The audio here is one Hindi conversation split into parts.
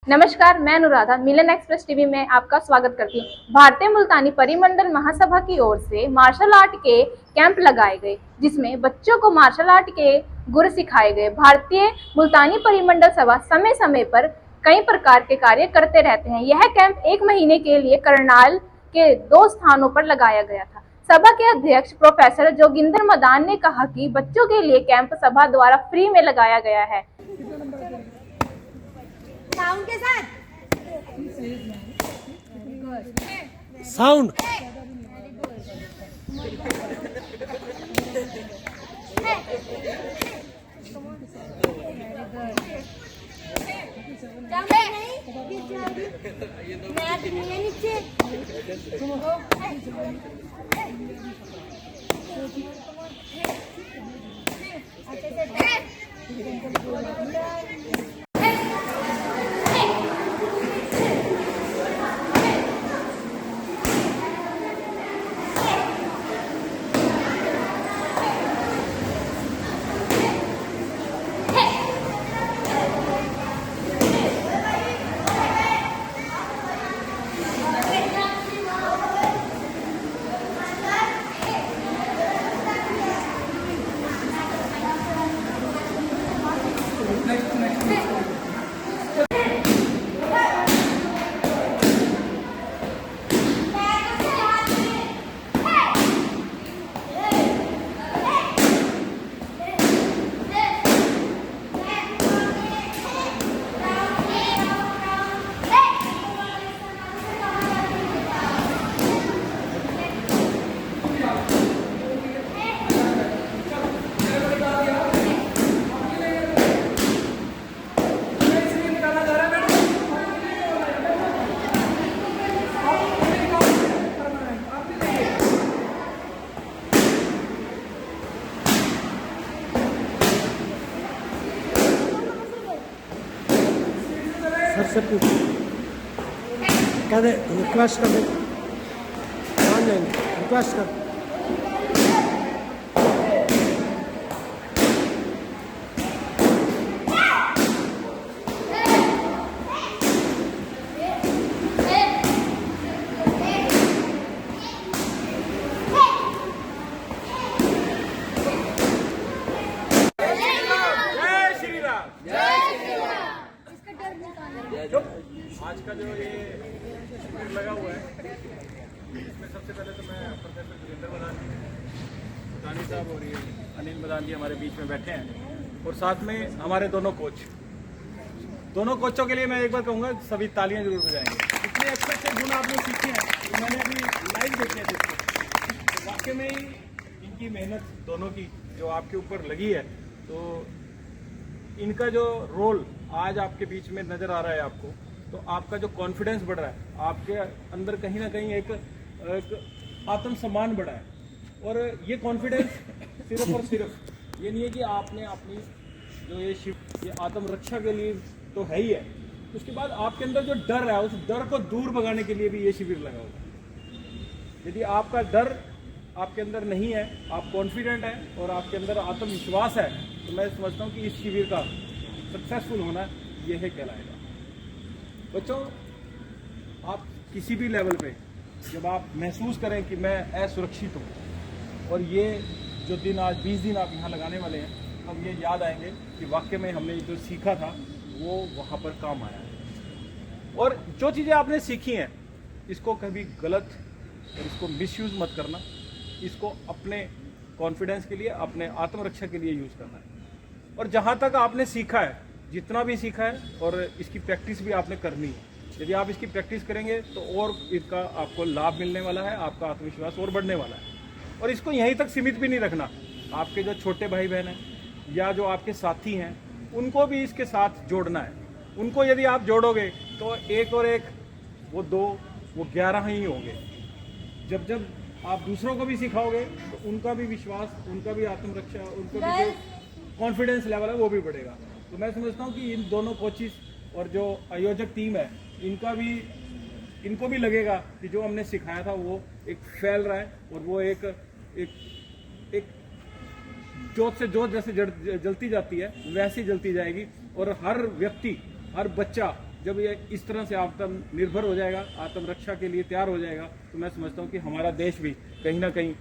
नमस्कार, मैं अनुराधा मिलन एक्सप्रेस टीवी में आपका स्वागत करती हूँ। भारतीय मुल्तानी परिमंडल महासभा की ओर से मार्शल आर्ट के कैंप लगाए गए, जिसमें बच्चों को मार्शल आर्ट के गुर सिखाए गए। भारतीय मुल्तानी परिमंडल सभा समय समय पर कई प्रकार के कार्य करते रहते हैं। यह कैंप 1 महीने के लिए करनाल के 2 स्थानों पर लगाया गया था। सभा के अध्यक्ष प्रोफेसर जोगिंदर मदान ने कहा कि बच्चों के लिए कैंप सभा द्वारा फ्री में लगाया गया है। साउंड के साथ साउंड नीचे सर से कहते रिक्वेस्ट कर दे ऑनलाइन रिक्वेस्ट कर आज का जो ये शिविर लगा हुआ है, इसमें सबसे पहले तो मैं प्रोफेसर जोगिंदर मदान साहब और ये अनिल मदान जी हमारे बीच में बैठे हैं, और साथ में हमारे दोनों कोचों के लिए मैं एक बार कहूँगा, सभी तालियां जरूर बजाएंगे। इतने अच्छे अच्छे गुण आपने सीखे हैं, तो मैंने अभी लाइव देखे थे तो वाकई में ही इनकी मेहनत दोनों की जो आपके ऊपर लगी है, तो इनका जो रोल आज आपके बीच में नजर आ रहा है आपको, तो आपका जो कॉन्फिडेंस बढ़ रहा है, आपके अंदर कहीं ना कहीं एक आत्मसम्मान बढ़ा है। और ये कॉन्फिडेंस सिर्फ और सिर्फ ये नहीं है कि आपने अपनी जो ये आत्मरक्षा के लिए तो है ही है, उसके बाद आपके अंदर जो डर है, उस डर को दूर भगाने के लिए भी ये शिविर लगा होगा। यदि आपका डर आपके अंदर नहीं है, आप कॉन्फिडेंट हैं और आपके अंदर आत्मविश्वास है, तो मैं समझता हूँ कि इस शिविर का सक्सेसफुल होना यह कहलाएगा। बच्चों, आप किसी भी लेवल पे जब आप महसूस करें कि मैं असुरक्षित हूँ, और ये जो दिन आज 20 दिन आप यहाँ लगाने वाले हैं, तब ये याद आएंगे कि वाकई में हमने जो सीखा था वो वहाँ पर काम आया है। और जो चीज़ें आपने सीखी हैं, इसको कभी गलत और इसको मिसयूज़ मत करना, इसको अपने कॉन्फिडेंस के लिए, अपने आत्मरक्षा के लिए यूज़ करना है। और जहाँ तक आपने सीखा है, जितना भी सीखा है, और इसकी प्रैक्टिस भी आपने करनी है। यदि आप इसकी प्रैक्टिस करेंगे तो और इसका आपको लाभ मिलने वाला है, आपका आत्मविश्वास और बढ़ने वाला है। और इसको यहीं तक सीमित भी नहीं रखना, आपके जो छोटे भाई बहन हैं या जो आपके साथी हैं, उनको भी इसके साथ जोड़ना है। उनको यदि आप जोड़ोगे तो 1 और 1 वो 2 वो 11 ही होंगे। जब जब आप दूसरों को भी सिखाओगे तो उनका भी विश्वास, उनका भी आत्मरक्षा, उनका भी जो कॉन्फिडेंस लेवल है वो भी बढ़ेगा। तो मैं समझता हूँ कि इन दोनों कोचिस और जो आयोजक टीम है, इनको भी लगेगा कि जो हमने सिखाया था वो एक फैल रहा है, और वो एक जोत से जोत जैसे जलती जाती है वैसी जलती जाएगी, और हर व्यक्ति, हर बच्चा जब ये इस तरह से आत्मनिर्भर हो जाएगा, आत्मरक्षा के लिए तैयार हो जाएगा, तो मैं समझता हूँ कि हमारा देश भी कहीं ना कहीं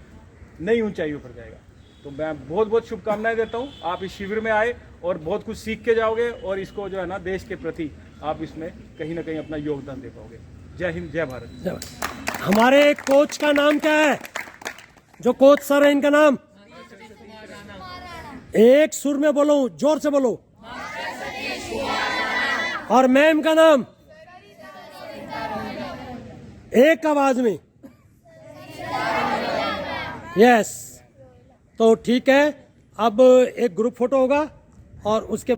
नई ऊंचाइयों पर जाएगा। तो मैं बहुत बहुत शुभकामनाएं देता हूँ। आप इस शिविर में आए और बहुत कुछ सीख के जाओगे और इसको जो है ना देश के प्रति आप इसमें कहीं ना कहीं अपना योगदान दे पाओगे। जय हिंद, जय भारत। हमारे कोच का नाम क्या है? जो कोच सर है इनका नाम? एक सुर में बोलो, जोर से बोलो। और मैम का नाम? एक आवाज में। यस, तो ठीक है। अब एक ग्रुप फोटो होगा और उसके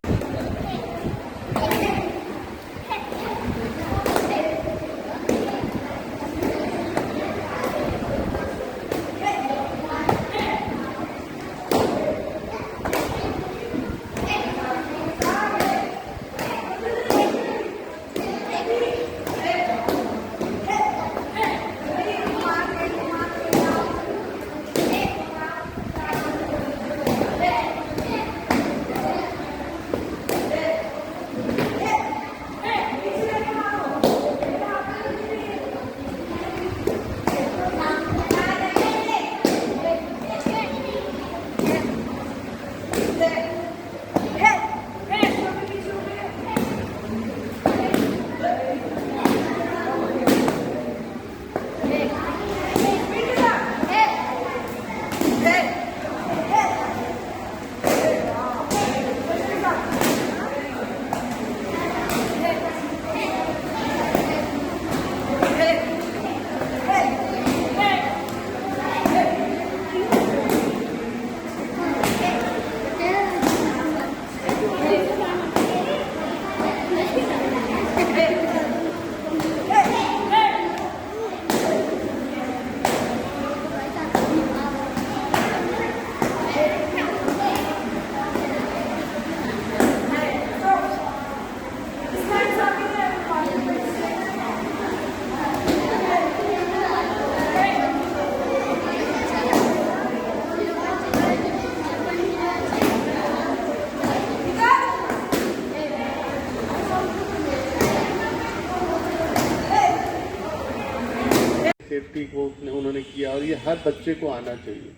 सेफ्टी को उन्होंने किया और ये हर बच्चे को आना चाहिए।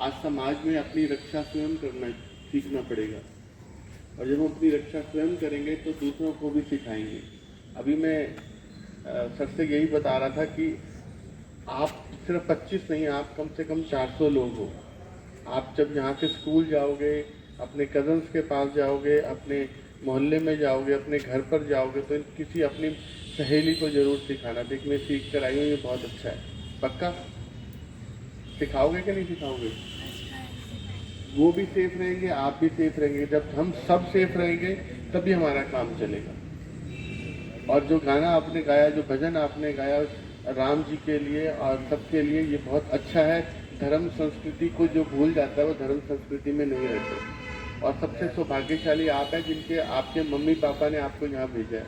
आज समाज में अपनी रक्षा स्वयं करना सीखना पड़ेगा और जब हम अपनी रक्षा स्वयं करेंगे तो दूसरों को भी सिखाएंगे। अभी मैं सर से यही बता रहा था कि आप सिर्फ 25 नहीं, आप कम से कम 400 लोग हो। आप जब यहाँ से स्कूल जाओगे, अपने कजन्स के पास जाओगे, अपने मोहल्ले में जाओगे, अपने घर पर जाओगे, तो किसी अपनी सहेली को जरूर सिखाना। देख मैं सीख कर आई हूँ, ये बहुत अच्छा है। पक्का सिखाओगे कि नहीं सिखाओगे? वो भी सेफ रहेंगे, आप भी सेफ रहेंगे। जब हम सब सेफ रहेंगे तभी हमारा काम चलेगा। और जो गाना आपने गाया, जो भजन आपने गाया राम जी के लिए और सबके लिए, ये बहुत अच्छा है। धर्म संस्कृति को जो भूल जाता है वो धर्म संस्कृति में नहीं रहते। और सबसे सौभाग्यशाली आप हैं जिनके आपके मम्मी पापा ने आपको यहाँ भेजा है।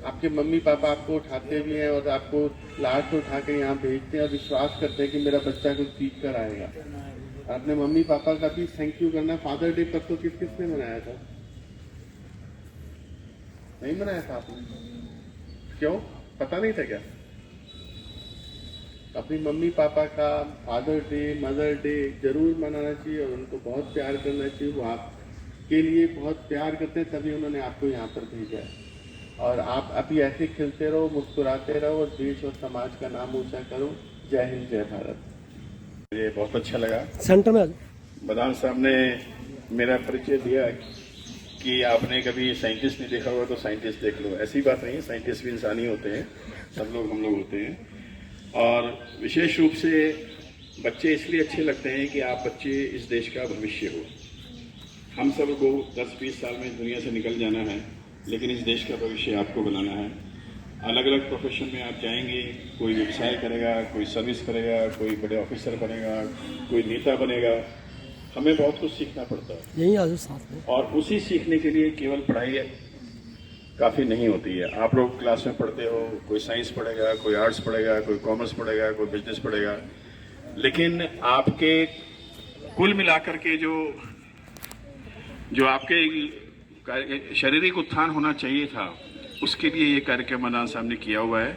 आपके मम्मी पापा आपको उठाते भी हैं और आपको लाड से उठा के यहाँ भेजते हैं और विश्वास करते हैं कि मेरा बच्चा कुछ सीख कर आएगा। अपने मम्मी पापा का भी थैंक यू करना। फादर डे परसों किस किसने मनाया था? नहीं मनाया था आपने? क्यों? पता नहीं था क्या? अपनी मम्मी पापा का फादर डे, मदर डे जरूर मनाना चाहिए और उनको बहुत प्यार करना चाहिए। वो आपके लिए बहुत प्यार करते हैं, तभी उन्होंने आपको यहाँ पर भेजा है। और आप अभी ऐसे खिलते रहो, मुस्कुराते रहो और देश और समाज का नाम ऊंचा करो। जय हिंद, जय भारत। मुझे बहुत अच्छा लगा। सेंटर में बदान साहब ने मेरा परिचय दिया कि आपने कभी साइंटिस्ट नहीं देखा होगा तो साइंटिस्ट देख लो। ऐसी बात नहीं है, साइंटिस्ट भी इंसान ही होते हैं, सब लोग हम लोग होते हैं। और विशेष रूप से बच्चे इसलिए अच्छे लगते हैं कि आप बच्चे इस देश का भविष्य हो। हम सब को 10-20 साल में दुनिया से निकल जाना है, लेकिन इस देश का भविष्य आपको बनाना है। अलग अलग प्रोफेशन में आप जाएंगे, कोई व्यवसाय करेगा, कोई सर्विस करेगा, कोई बड़े ऑफिसर बनेगा, कोई नेता बनेगा। हमें बहुत कुछ सीखना पड़ता है। यही आज साथ में। और उसी सीखने के लिए केवल पढ़ाई काफ़ी नहीं होती है। आप लोग क्लास में पढ़ते हो, कोई साइंस पढ़ेगा, कोई आर्ट्स पढ़ेगा, कोई कॉमर्स पढ़ेगा, कोई बिजनेस पढ़ेगा, लेकिन आपके कुल मिलाकर के जो आपके शारीरिक उत्थान होना चाहिए था, उसके लिए ये कार्यक्रम मदान साहब ने किया हुआ है।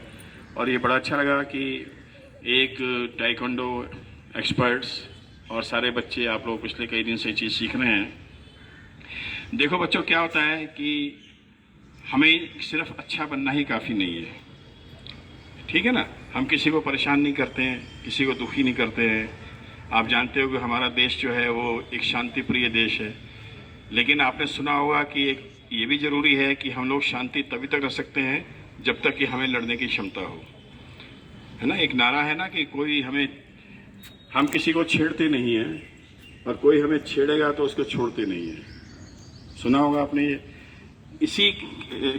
और ये बड़ा अच्छा लगा कि एक टाइकोंडो एक्सपर्ट्स और सारे बच्चे आप लोग पिछले कई दिन से चीज़ सीख रहे हैं। देखो बच्चों, क्या होता है कि हमें सिर्फ अच्छा बनना ही काफ़ी नहीं है, ठीक है ना। हम किसी को परेशान नहीं करते हैं, किसी को दुखी नहीं करते हैं। आप जानते हो कि हमारा देश जो है वो एक शांति प्रिय देश है, लेकिन आपने सुना होगा कि एक ये भी ज़रूरी है कि हम लोग शांति तभी तक रख सकते हैं जब तक कि हमें लड़ने की क्षमता हो, है ना। एक नारा है ना कि हम किसी को छेड़ते नहीं हैं और कोई हमें छेड़ेगा तो उसको छोड़ते नहीं है। सुना होगा आपने ये। इसी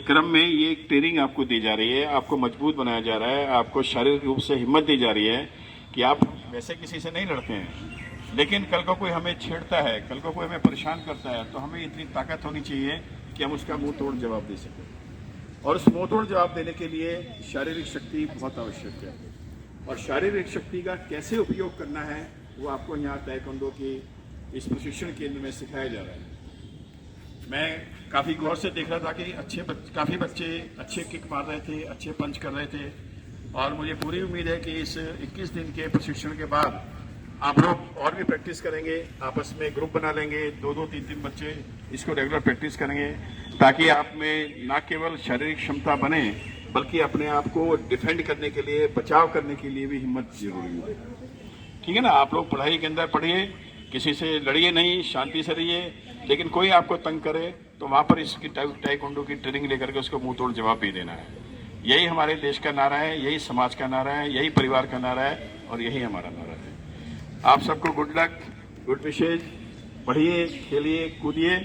क्रम में ये एक ट्रेनिंग आपको दी जा रही है, आपको मजबूत बनाया जा रहा है, आपको शारीरिक रूप से हिम्मत दी जा रही है कि आप वैसे किसी से नहीं लड़ते हैं, लेकिन कल को कोई हमें छेड़ता है, कल को कोई हमें परेशान करता है, तो हमें इतनी ताकत होनी चाहिए कि हम उसका मुंह तोड़ जवाब दे सकें। और उस मुंह तोड़ जवाब देने के लिए शारीरिक शक्ति बहुत आवश्यक है। और शारीरिक शक्ति का कैसे उपयोग करना है वो आपको यहाँ ताइक्वांडो की इस प्रशिक्षण केंद्र में सिखाया जा रहा है। मैं काफ़ी गौर से देख रहा था कि काफ़ी बच्चे अच्छे किक मार रहे थे, अच्छे पंच कर रहे थे, और मुझे पूरी उम्मीद है कि इस 21 दिन के प्रशिक्षण के बाद आप लोग और भी प्रैक्टिस करेंगे, आपस में ग्रुप बना लेंगे, 2-2, 3-3 बच्चे इसको रेगुलर प्रैक्टिस करेंगे, ताकि आप में न केवल शारीरिक क्षमता बने बल्कि अपने आप को डिफेंड करने के लिए, बचाव करने के लिए भी हिम्मत जरूरी है, ठीक है ना। आप लोग पढ़ाई के अंदर पढ़िए, किसी से लड़िए नहीं, शांति से रहिए, लेकिन कोई आपको तंग करे तो वहाँ पर इसकी ताइक्वांडो की ट्रेनिंग लेकर के उसको मुंह तोड़ जवाब भी देना है। यही हमारे देश का नारा है, यही समाज का नारा है, यही परिवार का नारा है, और यही हमारा नारा है। आप सबको गुड लक, गुड विशेज। पढ़िए, खेलिए, कूदिए,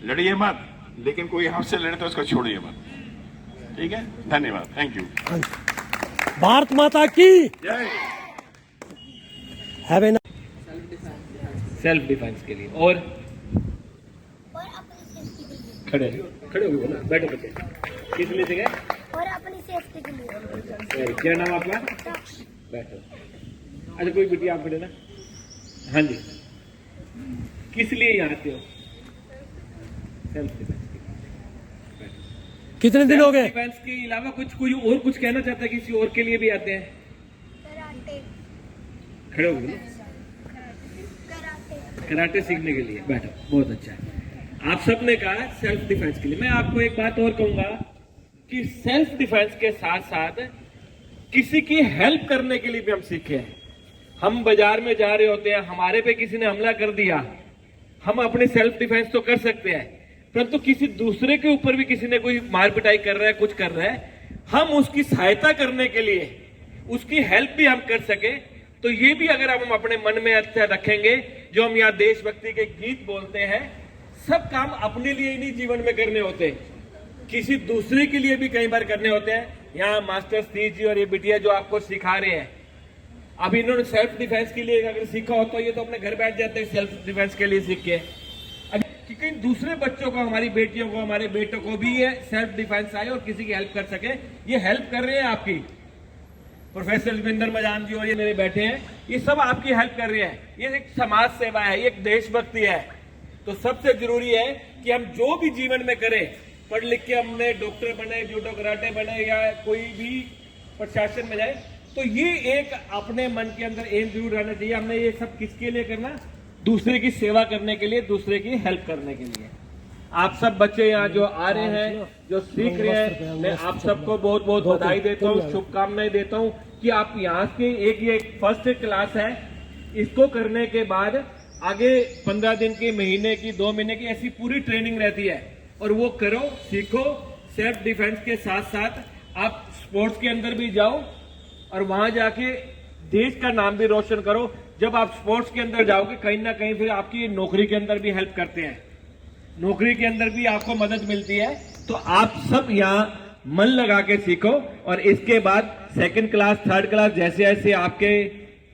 लड़िए मत, लेकिन कोई हमसे लड़े तो उसको छोड़िए मत, ठीक है। धन्यवाद, थैंक यू। भारत माता की जय। हैव ए सेल्फ डिफेंस के लिए। और खड़े खड़े हो गए, बैठो बच्चे। किस लिए से गए? और अपनी सेफ्टी के लिए। क्या नाम आपका? बैठो। अच्छा, कोई बेटी आप बैठे ना। हाँ जी, किस लिए यहाँ आते हो? सेल्फ डिफेंस के लिए। कितने दिन हो गए? डिफेंस के अलावा कोई और कुछ कहना चाहता है? किसी और के लिए भी आते हैं? कराटे। खड़े हो गए। कराटे सीखने के लिए। बैठो, बहुत अच्छा है। आप सबने कहा सेल्फ डिफेंस के लिए। मैं आपको एक बात और कहूंगा कि सेल्फ डिफेंस के साथ साथ किसी की हेल्प करने के लिए भी हम सीखे हैं। हम बाजार में जा रहे होते हैं, हमारे पे किसी ने हमला कर दिया, हम अपने सेल्फ डिफेंस तो कर सकते हैं, परंतु किसी दूसरे के ऊपर भी किसी ने कोई मार पिटाई कर रहा है, कुछ कर रहा है, हम उसकी सहायता करने के लिए, उसकी हेल्प भी हम कर सके, तो ये भी अगर हम अपने मन में अच्छा रखेंगे, जो हम यहाँ देशभक्ति के गीत बोलते हैं, सब काम अपने लिए ही नहीं जीवन में करने होते, किसी दूसरे के लिए भी कई बार करने होते हैं। यहाँ मास्टर सतीश जी और ये बिटिया जो आपको सिखा रहे हैं, अभी इन्होंने सेल्फ डिफेंस के लिए अगर सीखा हो तो ये तो अपने घर बैठ जाते हैं सेल्फ डिफेंस के लिए सीख के। क्योंकि दूसरे बच्चों को, हमारी बेटियों को, हमारे बेटों को भी ये सेल्फ डिफेंस आए और किसी की हेल्प कर सके, ये हेल्प कर रहे हैं आपकी। प्रोफेसर जोगिंदर मदान जी और ये मेरे बैठे हैं, ये सब आपकी हेल्प कर रहे हैं। ये एक समाज सेवा है, ये एक देशभक्ति है। तो सबसे जरूरी है कि हम जो भी जीवन में करें, पढ़ लिख के हमने डॉक्टर बने, जूडो कराटे बने, या कोई भी प्रशासन में जाए, तो ये एक अपने मन के अंदर एम जरूर रहना चाहिए। हमने ये सब किसके लिए करना? दूसरे की सेवा करने के लिए, दूसरे की हेल्प करने के लिए। आप सब बच्चे यहाँ जो आ रहे हैं, जो सीख रहे हैं, मैं आप सबको बहुत बहुत बधाई देता हूँ, शुभकामनाएं देता हूँ कि आप यहाँ के ये फर्स्ट क्लास है, इसको करने के बाद आगे 15 दिन की, महीने की, 2 महीने की ऐसी पूरी ट्रेनिंग रहती है, और वो करो, सीखो। सेल्फ डिफेंस के साथ साथ आप स्पोर्ट्स के अंदर भी जाओ और वहां जाके देश का नाम भी रोशन करो। जब आप स्पोर्ट्स के अंदर जाओगे, कहीं ना कहीं फिर आपकी नौकरी के अंदर भी हेल्प करते हैं, नौकरी के अंदर भी आपको मदद मिलती है। तो आप सब यहाँ मन लगा के सीखो, और इसके बाद 2nd क्लास, 3rd क्लास, जैसे जैसे आपके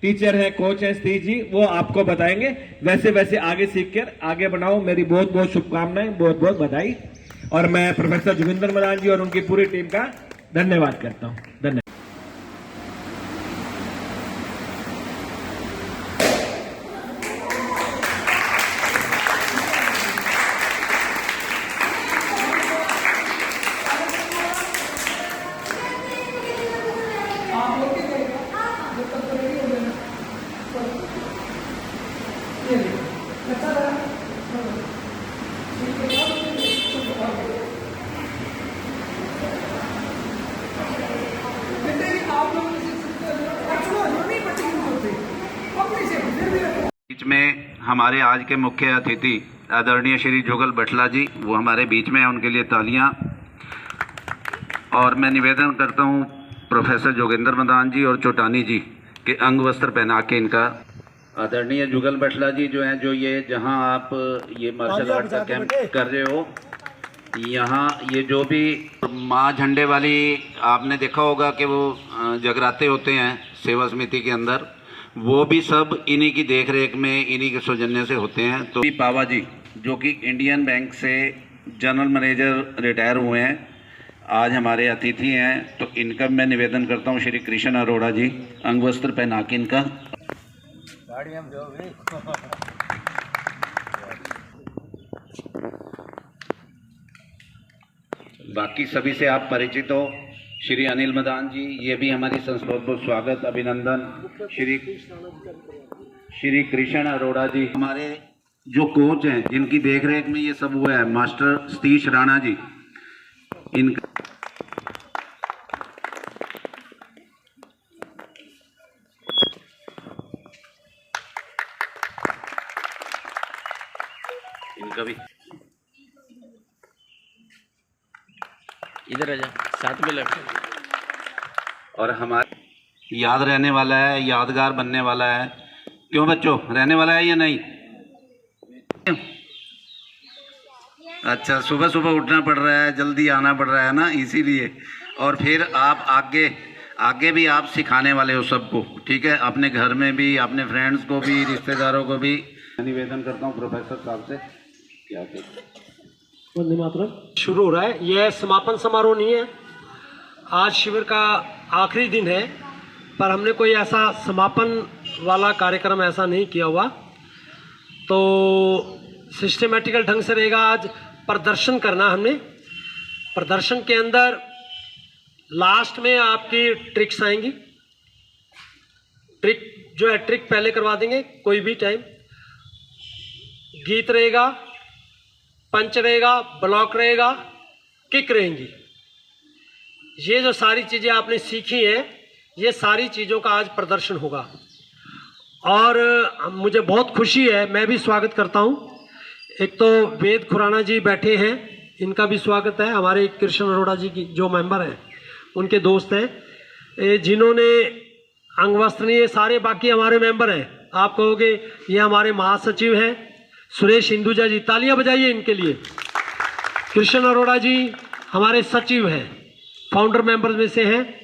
टीचर हैं, कोच हैं सतीश जी, वो आपको बताएंगे, वैसे वैसे आगे सीख कर आगे बढ़ाओ। मेरी बहुत बहुत शुभकामनाएं, बहुत बहुत बधाई, और मैं प्रोफेसर जोगिंदर मदान जी और उनकी पूरी टीम का धन्यवाद करता हूँ। धन्यवाद। हमारे आज के मुख्य अतिथि आदरणीय श्री जुगल बटला जी, वो हमारे बीच में हैं, उनके लिए तालियां। और मैं निवेदन करता हूं प्रोफेसर जोगेंद्र मदान जी और चोटानी जी के अंग वस्त्र पहना के इनका। आदरणीय जुगल बटला जी जो हैं, जो ये जहां आप ये मार्शल आर्ट का कैंप कर रहे हो, यहाँ ये जो भी माँ झंडे वाली आपने देखा होगा कि वो जगराते होते हैं सेवा समिति के अंदर, वो भी सब इन्हीं की देखरेख में, इन्हीं के सौजन्य से होते हैं। तो पावा जी जो कि इंडियन बैंक से जनरल मैनेजर रिटायर हुए हैं, आज हमारे अतिथि हैं। तो इनका मैं निवेदन करता हूँ श्री कृष्ण अरोड़ा जी, अंग वस्त्र पहना के इनका। बाकी सभी से आप परिचित हो। श्री अनिल मदान जी, ये भी हमारी संस्था को स्वागत अभिनंदन। श्री कृष्ण अरोड़ा जी, हमारे जो कोच हैं जिनकी देखरेख में ये सब हुआ है, मास्टर सतीश राणा जी, इनका भी इधर आ जा, साथ में लग। और हमारे याद रहने वाला है, यादगार बनने वाला है। क्यों बच्चों, रहने वाला है या नहीं? अच्छा, सुबह सुबह उठना पड़ रहा है, जल्दी आना पड़ रहा है ना, इसीलिए। और फिर आप आगे भी आप सिखाने वाले हो सबको, ठीक है? अपने घर में भी, अपने फ्रेंड्स को भी, रिश्तेदारों को भी। निवेदन करता हूँ प्रोफेसर साहब से, क्या वंदे मातरम। शुरू हो रहा है, यह समापन समारोह नहीं है। आज शिविर का आखिरी दिन है, पर हमने कोई ऐसा समापन वाला कार्यक्रम ऐसा नहीं किया हुआ। तो सिस्टमेटिकल ढंग से रहेगा। आज प्रदर्शन करना हमने। प्रदर्शन के अंदर लास्ट में आपकी ट्रिक्स आएंगी। ट्रिक जो है, ट्रिक पहले करवा देंगे कोई भी टाइम। गीत रहेगा, पंच रहेगा, ब्लॉक रहेगा, किक रहेंगी। ये जो सारी चीज़ें आपने सीखी हैं, ये सारी चीज़ों का आज प्रदर्शन होगा। और मुझे बहुत खुशी है, मैं भी स्वागत करता हूँ। एक तो वेद खुराना जी बैठे हैं, इनका भी स्वागत है। हमारे कृष्ण अरोड़ा जी की जो मेंबर हैं, उनके दोस्त हैं, जिन्होंने अंग वस्त्र नहीं, ये सारे बाकी हमारे मेंबर हैं। आप कहोगे ये हमारे महासचिव हैं सुरेश हिंदुजा जी, तालियां बजाइए इनके लिए। कृष्ण अरोड़ा जी हमारे सचिव हैं, फाउंडर मेंबर्स में से हैं।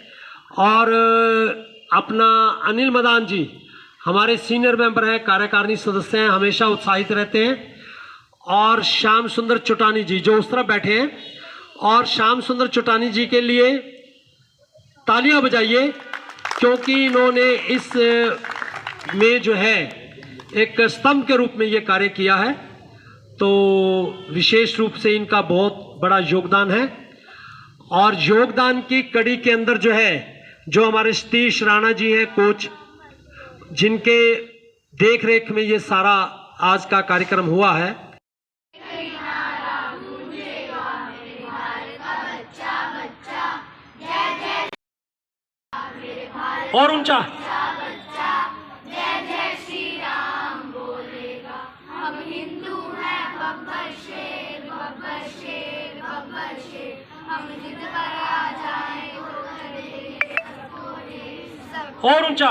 और अपना अनिल मदान जी हमारे सीनियर मेंबर हैं, कार्यकारिणी सदस्य हैं, हमेशा उत्साहित रहते हैं। और श्याम सुंदर चोटानी जी जो उस तरफ बैठे हैं, और श्याम सुंदर चोटानी जी के लिए तालियां बजाइए, क्योंकि इन्होंने इस में जो है एक स्तंभ के रूप में ये कार्य किया है। तो विशेष रूप से इनका बहुत बड़ा योगदान है। और योगदान की कड़ी के अंदर जो है, जो हमारे सतीश राणा जी हैं कोच, जिनके देख रेख में ये सारा आज का कार्यक्रम हुआ है। और ऊंचा और ऊंचा।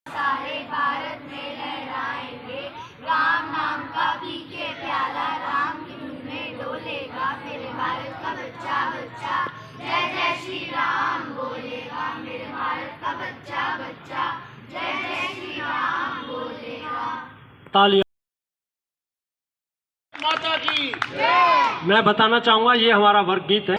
सारे भारत में लहराएंगे राम नाम का, पी के प्याला राम की धुन में डोलेगा। मेरे भारत का बच्चा बच्चा जय जय श्री राम बोलेगा। मेरे भारत का बच्चा बच्चा जय जय श्री राम बोलेगा। तालियां। माता की मैं बताना चाहूंगा, ये हमारा वर्ग गीत है।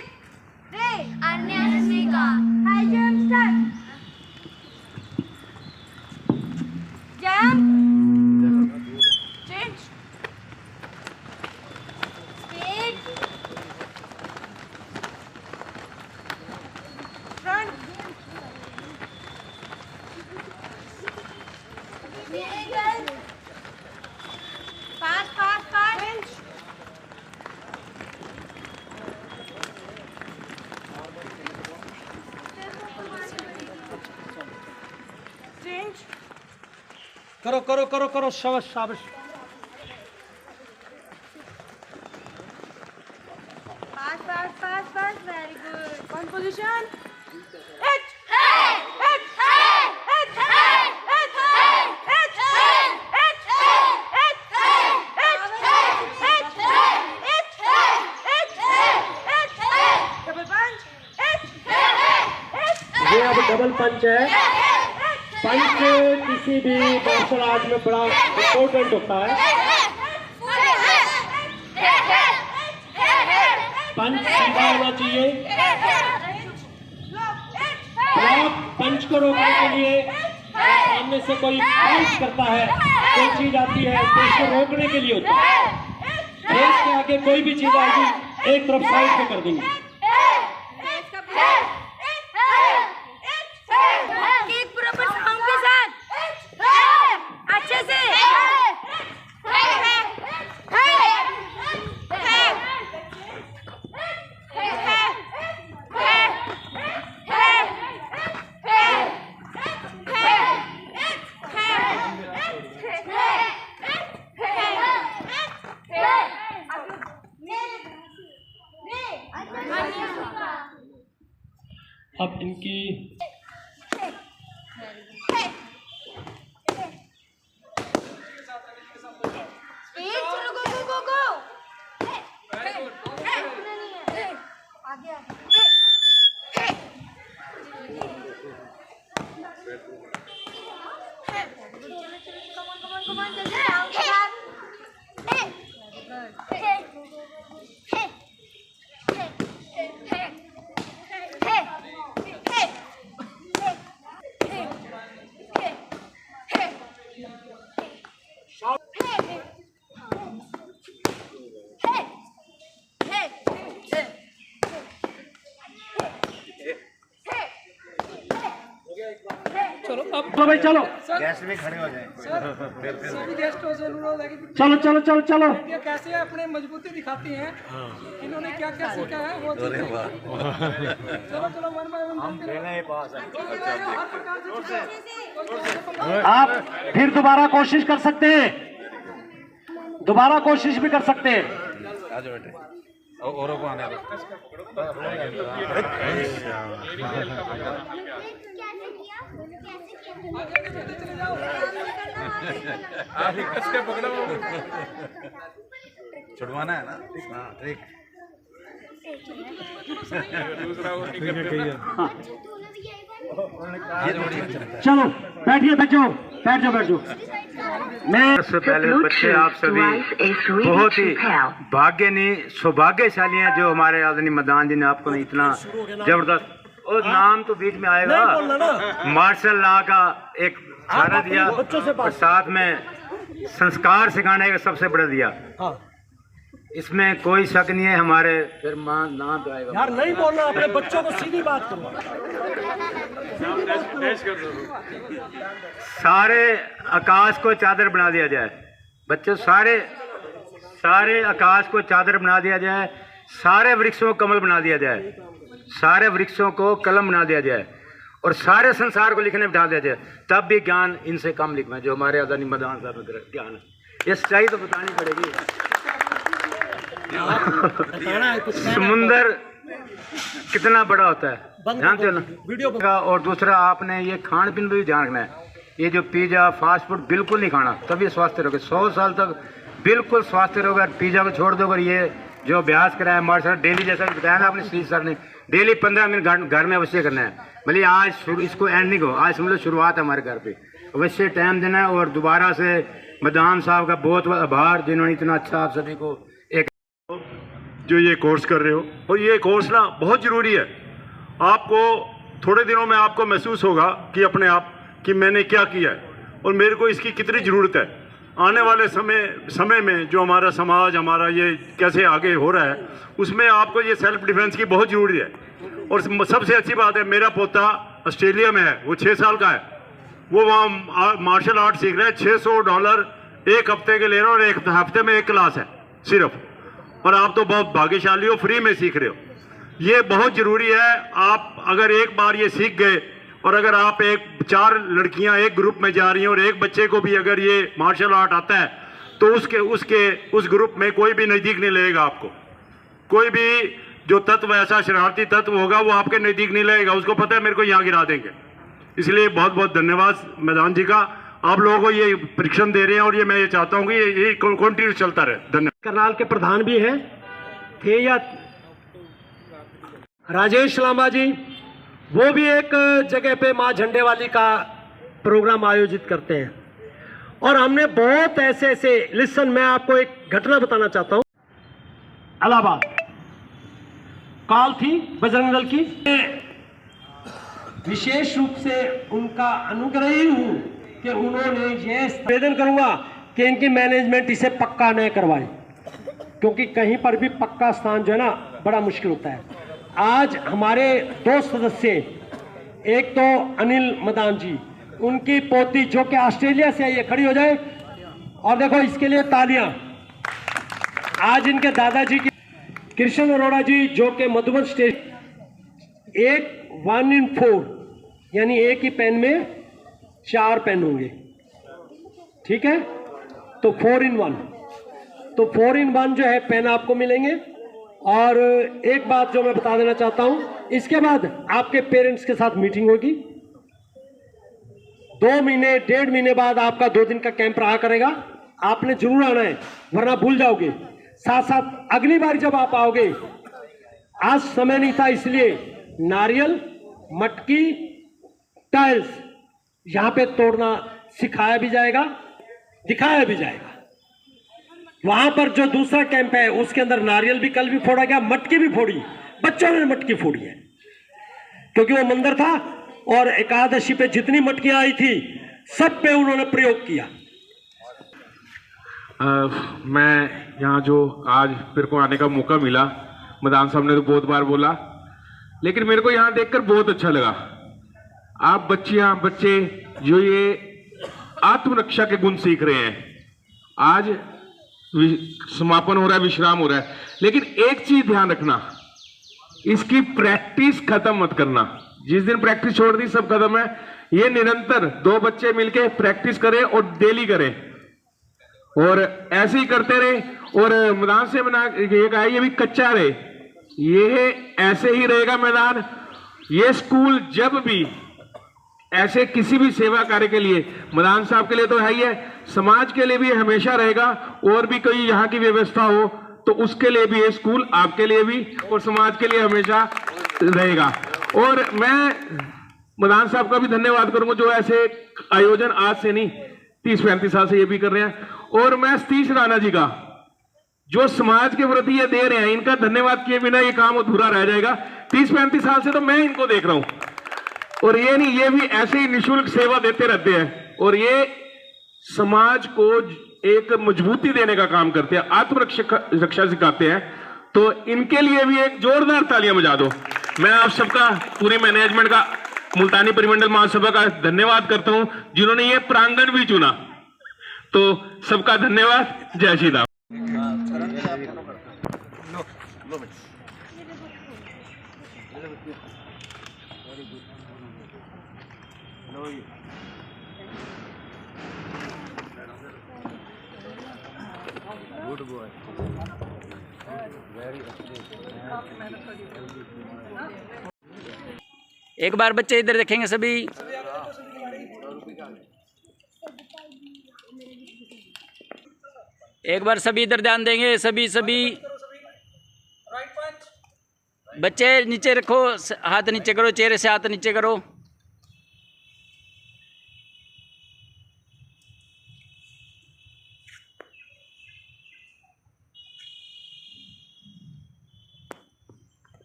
करो करो करो करो, शाबाश शाबाश। Fast, fast, fast, fast. Very good. One position. ये अब डबल पंच है। पंच किसी भी मार्शल आर्ट में बड़ा इम्पोर्टेंट होता है। पंच सीधा होना चाहिए। ब्लॉक पंच को रोकने के लिए सामने से कोई पंच करता है, कोई चीज आती है तो इसको रोकने के लिए होता है। फेस के आगे कोई भी चीज आएगी एक तरफ साइड पे कर देंगे। अच्छे से अब इनकी चलो भाई चलो, गैस में खड़े हो जाए। चलो चलो चलो चलो। ये कैसे अपने मजबूती दिखाती हैं, इन्होंने क्या क्या सीखा है वो चलो चलो वन बाय वन आप फिर दोबारा कोशिश कर सकते हैं, दोबारा कोशिश भी कर सकते हैं। आजा बेटे, औरों को आने दो। छुड़वाना है ना? हाँ ठीक। चलो बैठिए, बैठो बैठ जाओ बैठ जाओ। मैं सबसे पहले बच्चे आप सभी बहुत ही भाग्यनी सौभाग्यशाली हैं जो हमारे आदरणीय मदान जी ने आपको इतना जबरदस्त और नाम तो बीच में आएगा, मार्शल लॉ का एक सारा दिया और साथ में संस्कार सिखाने का सबसे बड़ा दिया। इसमें कोई शक नहीं है। हमारे फिर नाम तो आएगा यार, नहीं बोलना अपने बच्चों को, सीधी बात करो। सारे आकाश को चादर बना दिया जाए बच्चों, सारे आकाश को चादर बना दिया जाए, सारे वृक्षों को कमल बना दिया जाए, सारे वृक्षों को कलम बना दिया जाए और सारे संसार को लिखने बिठा दिया जाए, तब भी ज्ञान इनसे कम लिखना जो हमारे आदरणीय मदान साहब में ज्ञान है। ये सच्चाई तो बतानी पड़ेगी। समुंदर कितना बड़ा होता है जानते हो ना वीडियो का। और दूसरा आपने ये खान पीन भी ध्यान रखना है, ये जो पिज़्ज़ा फास्ट फूड बिल्कुल नहीं खाना, तभी स्वस्थ रहोगे। 100 साल तक बिल्कुल स्वस्थ रहोगे। पिज़्ज़ा को छोड़ दोगे। ये जो अभ्यास कराया मार्शल डेली, जैसा बताया ना आपने श्री सर ने, डेली 15 मिनट घर में अवश्य करना है। भले आज इसको एंड नहीं करो, आज समझ शुरुआत है हमारे घर पे, अवश्य टाइम देना है। और दोबारा से मदान साहब का बहुत बहुत आभार जिन्होंने इतना अच्छा आप सभी को एक जो ये कोर्स कर रहे हो। और ये कोर्स ना बहुत ज़रूरी है। आपको थोड़े दिनों में आपको महसूस होगा कि अपने आप कि मैंने क्या किया है और मेरे को इसकी कितनी ज़रूरत है। आने वाले समय में जो हमारा समाज, हमारा ये कैसे आगे हो रहा है, उसमें आपको ये सेल्फ डिफेंस की बहुत ज़रूरी है। और सबसे अच्छी बात है, मेरा पोता ऑस्ट्रेलिया में है, वो 6 साल का है, वो वहाँ मार्शल आर्ट सीख रहा है। $600 एक हफ्ते के ले रहा है और एक हफ्ते में 1 क्लास है सिर्फ। और आप तो बहुत भाग्यशाली हो, फ्री में सीख रहे हो। ये बहुत ज़रूरी है। आप अगर एक बार ये सीख गए और अगर आप 4 लड़कियां एक ग्रुप में जा रही हैं और एक बच्चे को भी अगर ये मार्शल आर्ट आता है तो उस ग्रुप में कोई भी नज़दीक नहीं लगेगा आपको। कोई भी जो तत्व ऐसा शरारती तत्व होगा वो आपके नज़दीक नहीं लगेगा, उसको पता है मेरे को यहाँ गिरा देंगे। इसलिए बहुत बहुत धन्यवाद मैदान जी का, आप लोगों को ये प्रशिक्षण दे रहे हैं और ये मैं ये चाहता हूँ कि ये कंटिन्यू चलता रहे। धन्यवाद। करनाल के प्रधान भी हैं थे या राजेश लांबा जी, वो भी एक जगह पे माँ झंडे वाली का प्रोग्राम आयोजित करते हैं। और हमने बहुत ऐसे लिसन, मैं आपको एक घटना बताना चाहता हूँ। इलाहाबाद कॉल थी बजरंग दल की, विशेष रूप से उनका अनुग्रही हूं कि उन्होंने ये निवेदन करूंगा कि इनकी मैनेजमेंट इसे पक्का न करवाए, क्योंकि कहीं पर भी पक्का स्थान जो है ना बड़ा मुश्किल होता है। आज हमारे 2 सदस्य, एक तो अनिल मदान जी, उनकी पोती जो कि ऑस्ट्रेलिया से आई है, खड़ी हो जाए और देखो इसके लिए तालियां। आज इनके दादाजी की कृष्ण अरोड़ा जी जो कि मधुबन स्टेट 1 in 4 यानी एक ही पेन में 4 पेन होंगे, ठीक है, तो 4 in 1, तो 4 in 1 जो है पेन आपको मिलेंगे। और एक बात जो मैं बता देना चाहता हूं, इसके बाद आपके पेरेंट्स के साथ मीटिंग होगी। 2 महीने 1.5 महीने बाद आपका 2 दिन का कैंप रहा करेगा, आपने जरूर आना है वरना भूल जाओगे। साथ साथ अगली बार जब आप आओगे, आज समय नहीं था इसलिए नारियल, मटकी, टाइल्स यहां पे तोड़ना सिखाया भी जाएगा, दिखाया भी जाएगा। वहां पर जो दूसरा कैंप है उसके अंदर नारियल भी कल भी फोड़ा गया, मटकी भी फोड़ी, बच्चों ने मटकी फोड़ी है क्योंकि वो मंदिर था और एकादशी पे जितनी मटकियां आई थी सब पे उन्होंने प्रयोग किया। मैं यहाँ जो आज मेरे को आने का मौका मिला, मदान साहब ने तो बहुत बार बोला, लेकिन मेरे को यहाँ देखकर बहुत अच्छा लगा। आप बच्चे जो ये आत्मरक्षा के गुण सीख रहे हैं, आज समापन हो रहा है, विश्राम हो रहा है, लेकिन एक चीज ध्यान रखना, इसकी प्रैक्टिस खत्म मत करना। जिस दिन प्रैक्टिस छोड़ दी सब खत्म है। ये निरंतर 2 बच्चे मिलके प्रैक्टिस करें और डेली करें और ऐसे ही करते रहे। और मैदान से मैंने ये कहा ये भी कच्चा रहे, ये ऐसे ही रहेगा मैदान। ये स्कूल जब भी ऐसे किसी भी सेवा कार्य के लिए, मैदान साहब के लिए तो है ही है, समाज के लिए भी हमेशा रहेगा। और भी कोई यहाँ की व्यवस्था हो तो उसके लिए भी ये स्कूल आपके लिए भी और समाज के लिए हमेशा रहेगा। और मैं मैदान साहब का भी धन्यवाद करूंगा जो ऐसे आयोजन आज से नहीं 30-35 साल से ये भी कर रहे हैं। और मैं सतीश राणा जी का जो समाज के प्रति ये दे रहे हैं, इनका धन्यवाद किए बिना ये काम अधूरा रह जाएगा। 30-35 साल से तो मैं इनको देख रहा हूं और ये नहीं, ये भी ऐसे ही निःशुल्क सेवा देते रहते हैं और ये समाज को एक मजबूती देने का काम करते हैं, आत्मरक्षा सिखाते हैं। तो इनके लिए भी एक जोरदार तालियां बजा दो। मैं आप सबका, पूरी मैनेजमेंट का, मुल्तानी परिमंडल महासभा का धन्यवाद करता हूं जिन्होंने ये प्रांगण भी चुना। तो सबका धन्यवाद। जय श्री राम। एक बार बच्चे इधर देखेंगे सभी। एक बार सभी इधर ध्यान देंगे, सभी बच्चे नीचे रखो, हाथ नीचे करो, चेहरे से हाथ नीचे करो।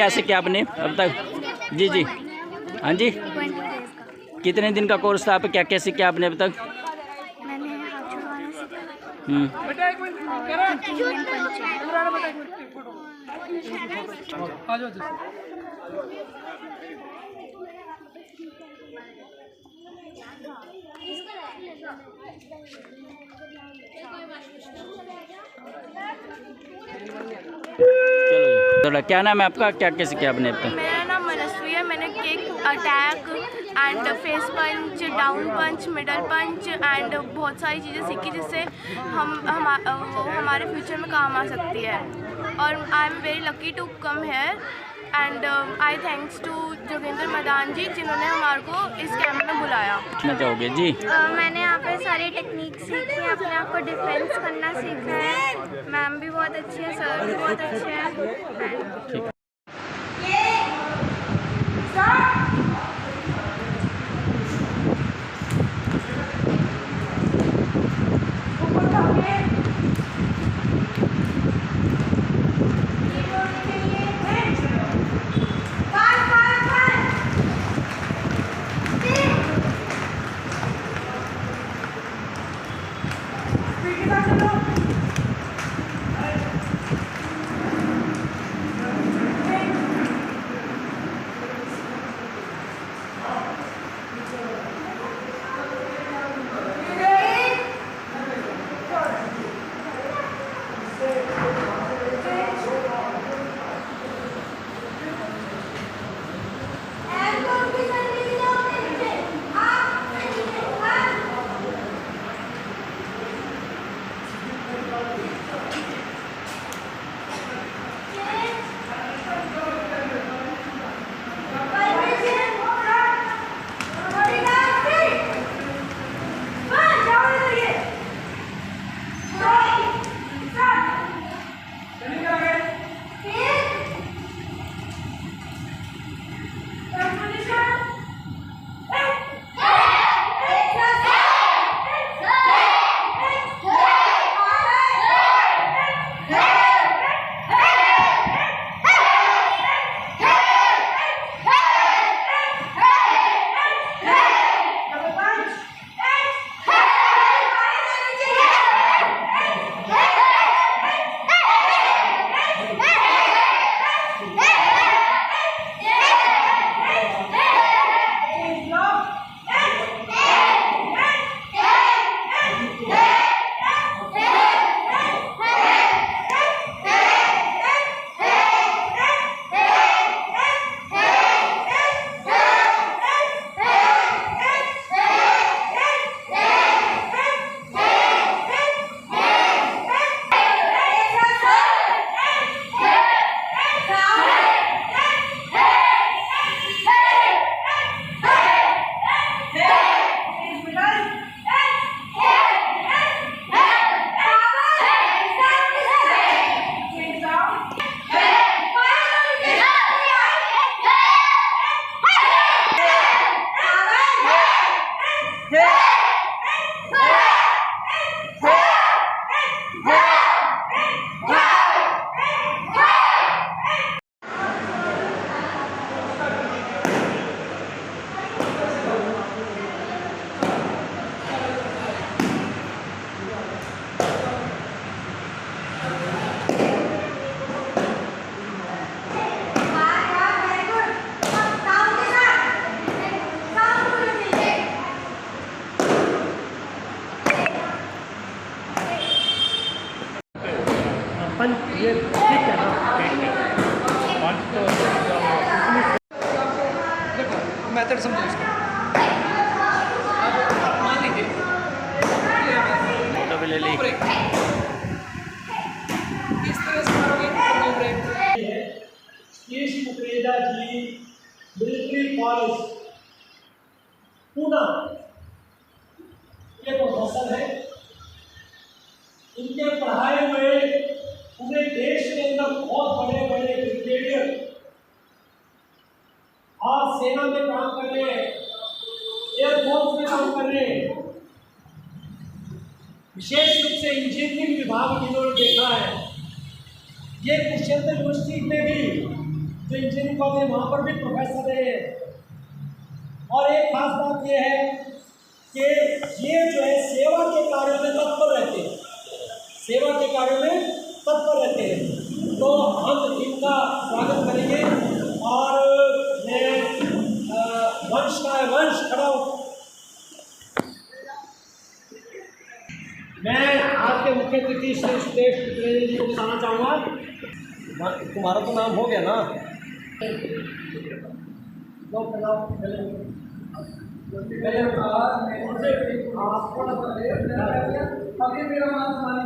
कैसे क्या आपने अब तक? जी जी, हाँ जी। कितने दिन का कोर्स था? आप क्या क्या सीखा आपने अब तक? चलो, क्या नाम है आपका? क्या क्या सीखा आपने अब तक? मेरा नाम मनस्वी है। मैंने kick attack, and face punch, down punch, middle punch and बहुत सारी चीज़ें सीखी जिससे वो हमारे फ्यूचर में काम आ सकती है। और I am very lucky to come here and I thanks to Jogendra Maidan ji जिन्होंने हमारे को इस कैंप में बुलाया। मैं चाहोगे जी? मैंने यहाँ पे सारी टेक्निक सीखी है, अपने आप को डिफेंस करना सीखा है। मैम भी बहुत अच्छी है, सर भी बहुत अच्छे हैं। ठीक है। मेथड समझो इसका। मान लीजिए फोटो भी ले ली। इस तरह से मारोगे ब्रेक। ईश मुकेदा जी मिलिट्री कॉलेज पूना ये प्रोफेसर है। इनके पढ़ाए हुए पूरे देश के अंदर बहुत बड़े बड़े ब्रिगेडियर और सेना में काम कर रहे हैं, एयरफोर्स में काम कर रहे हैं, विशेष रूप से इंजीनियरिंग विभाग इन्होंने देखा है। ये कुरुक्षेत्र यूनिवर्सिटी में भी जो इंजीनियरिंग कॉलेज वहाँ पर भी प्रोफेसर रहे। और एक खास बात यह है कि ये जो है सेवा के कार्यों में तत्पर रहते हैं, सेवा के कार्यों में तत्पर रहते हैं। तो हम इनका स्वागत करेंगे और मैं वंश खड़ा हूँ। मैं आपके मुख्य अतिथि श्री सुदेश त्रिवेदी जी को बताना चाहूँगा। तुम्हारा तो नाम हो गया ना? मैंने कहा आप थोड़ा सा देर मेरा कर दिया, अभी मेरा मान सम्मान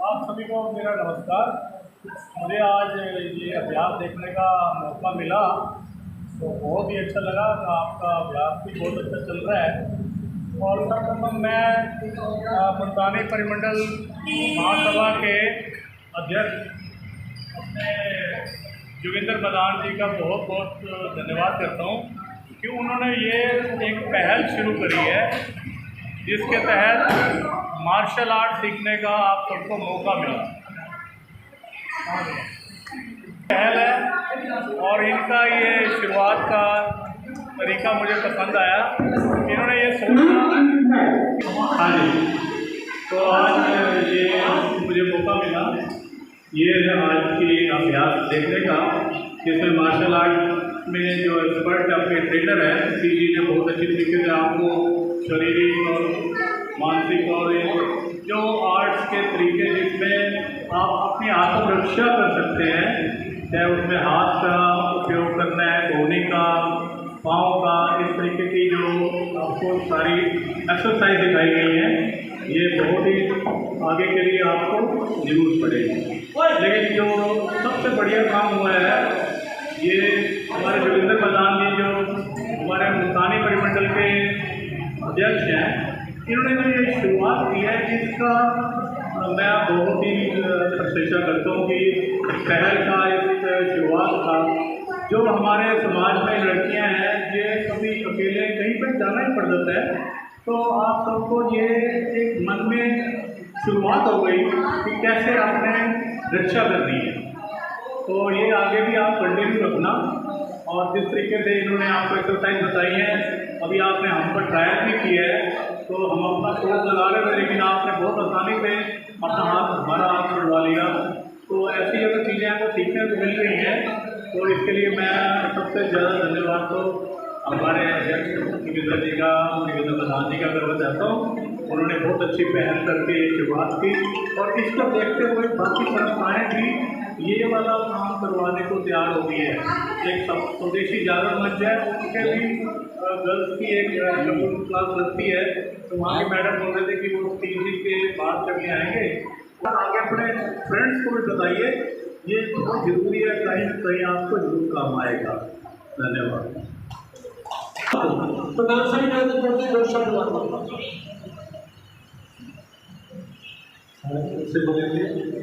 आप सभी को मेरा नमस्कार। मुझे आज ये अभ्यास देखने का मौका मिला तो बहुत ही अच्छा लगा। आपका अभ्यास भी बहुत अच्छा चल रहा है। और सर्वप्रथम मैं मुल्तानी परिमंडल महासभा के अध्यक्ष अपने जोगिंदर मदान जी का बहुत बहुत धन्यवाद करता हूँ कि उन्होंने ये एक पहल शुरू करी है जिसके तहत मार्शल आर्ट सीखने का आप सबको मौका मिला। पहल है और इनका ये शुरुआत का तरीका मुझे पसंद आया। इन्होंने ये सोचा, हाँ जी, तो आज ये मुझे मौका मिला ये आज की अभ्यास देखने का, जिसमें मार्शल आर्ट में जो एक्सपर्ट आपके ट्रेनर हैं जी ने बहुत अच्छी तरीके से आपको शारीरिक और मानसिक और जो आर्ट्स के तरीके जिसमें आप अपनी आत्मरक्षा कर सकते हैं, चाहे उसमें हाथ का उपयोग करना है, धोने का, पाँव का, इस तरीके की जो आपको सारी एक्सरसाइज दिखाई गई है, ये बहुत ही आगे के लिए आपको जरूरत पड़ेगी। लेकिन जो सबसे बढ़िया काम हुआ है ये हमारे जोगिंदर मदान जी जो हमारे मुल्तानी परिमंडल के अध्यक्ष हैं, इन्होंने जो ये शुरुआत की है जिसका मैं बहुत ही प्रशंसा करता हूँ कि पहल का इस शुरुआत का जो हमारे समाज में लड़कियां हैं ये कभी अकेले कहीं पर जाना ही पड़ जाता है, तो आप सबको ये एक मन में शुरुआत हो गई कि कैसे अपने रक्षा करनी है। तो ये आगे भी आप कंटिन्यू रखना। और जिस तरीके से इन्होंने आपको एक्सरसाइज बताई है, अभी आपने हम पर ट्रायल भी किया है, तो हम अपना शोध लगा रहे थे, लेकिन आपने बहुत आसानी से अपना हाथ हमारा हाथ छुड़वा लिया। तो ऐसी अगर चीज़ें आपको सीखने को मिल रही हैं, तो इसके लिए मैं सबसे ज़्यादा धन्यवाद तो हमारे अध्यक्ष निवेदन जी का, निवेदन प्रधान जी का करना चाहता हूँ। उन्होंने बहुत अच्छी पहल करके शुरुआत की, और इसको देखते हुए बाकी संस्थाएँ भी ये वाला काम करवाने को तैयार हो गई है। एक स्वदेशी जागरण मंच है, उसके भी गर्ल्स की एक कंप्यूटर क्लास लगती है, तो वहाँ के मैडम बोल रहे थे कि वो 3 दिन के बाद चले आएंगे। और आगे अपने फ्रेंड्स को भी बताइए, ये बहुत जरूरी है, कहीं न कहीं आपको जरूर काम आएगा। धन्यवाद।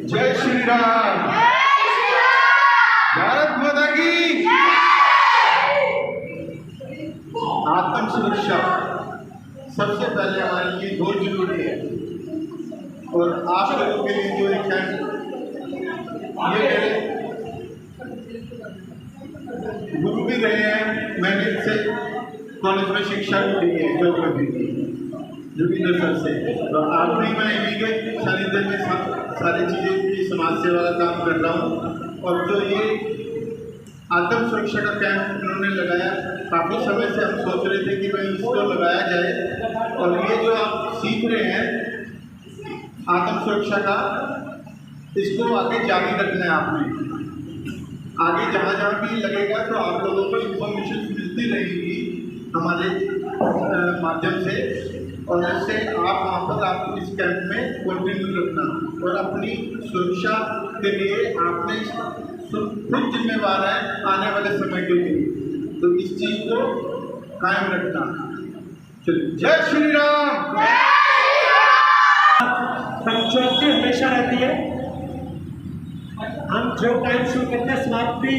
जय श्री राम, भारत माता की। आत्म सुरक्षा सबसे पहले हमारे लिए बहुत जरूरी है, और आप लोगों के लिए जो एक है, ये मेरे गुरु भी रहे हैं, मैंने इनसे कॉलेज में शिक्षा भी ली है, जोगिंदर सर से। तो आप नहीं बनाएंगे कि सानिध्य में सारी चीज़ें की समाज सेवा का काम कर रहा हूँ। और जो ये आत्म सुरक्षा का कैंप उन्होंने लगाया, काफ़ी समय से हम सोच रहे थे कि भाई इसको लगाया जाए, और ये जो आप सीख रहे हैं आत्म सुरक्षा का, इसको आगे जारी रखना है आपने। आगे जहाँ जहाँ भी लगेगा तो आप लोगों को इन्फॉर्मेशन मिलती रहेगी हमारे माध्यम से, और इससे आप वहाँ पर आप इस कैंप में कंटिन्यू रखना, और अपनी सुरक्षा के लिए आपने खुद जिम्मेवार है आने वाले समय के लिए, तो इस चीज़ को कायम रखना। चलिए, जय श्री राम। पंक्चुअलिटी हमेशा रहती है। हम जो टाइम शुरू करते हैं, समाप्ति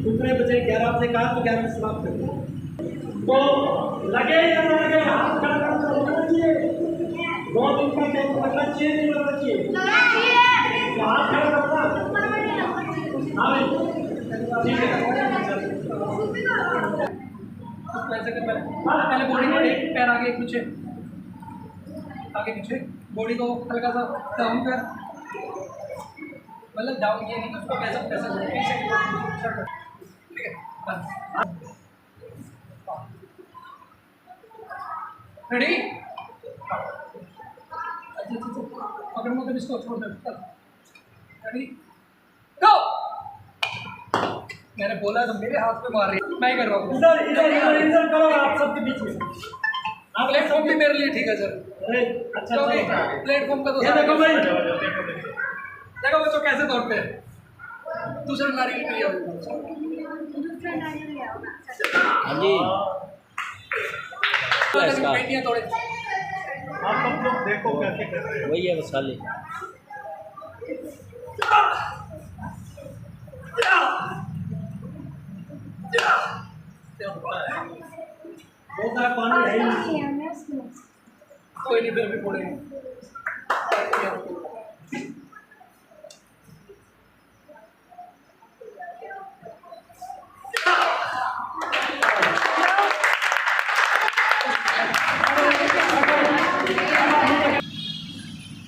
उतने बजे 11 बजे कहा तो 11 बजे समाप्त करते हैं। तो लगे या ना लगे, हाथ खड़ा करना चाहिए। 2 दिन का कैंप लगना चाहिए, नहीं लगना चाहिए? तो हाथ खड़ा करना। हाँ ठीक है, पहले बॉडी को एक पैर आगे पीछे, आगे पीछे, बॉडी को हल्का सा डाउन कर, मतलब डाउन ये नहीं, उसको कैसा कैसा ठीक है। रेडी? पकड़ मत इसको, छोड़ दे। रेडी गो। मैंने बोला तो मेरे हाथ पे मार रही है, मैं ही कर रहा हूँ। इधर करो आप सबके बीच में। आप प्लेटफॉर्म भी मेरे लिए ठीक है सर। अच्छा, प्लेटफॉर्म का तो देखो भाई, देखो बच्चों कैसे दौड़ते हैं। दूसरा नारियल के लिए हाँ जी, पेटियां तोड़े। आप लोग देखो कैसे कर रहे हैं। वही है वसाली। बहुत सारा पानी है ही नहीं। कोई नहीं, फिर भी फोड़ेंगे।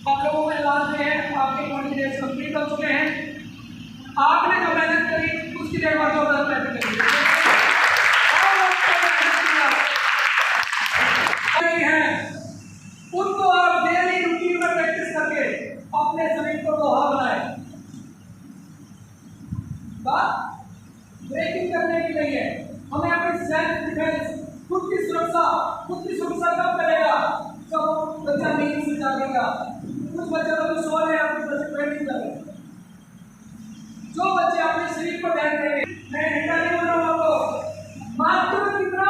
आप लोगों को इलाज में है, आपके 20 डेज कंप्लीट हो चुके हैं। आपने जो मेहनत करी उसकी देखभाल 2000 पैसे करी है, उनको आप डेली रूटीन में प्रैक्टिस करके अपने शरीर को लोहा बनाए। बात ब्रेकिंग करने की नहीं है, हमें अपनी सेल्फ डिफेंस, खुद की सुरक्षा कब करेगा? जब बच्चा नींद से जागेगा। कुछ बच्चे तो सो रहे हैं, कुछ बच्चे ट्रेनिंग कर रहे हैं। जो बच्चे अपने शरीर पर ध्यान देंगे, मैं हिंदा नहीं बोल रहा हूँ आपको, मात्र कितना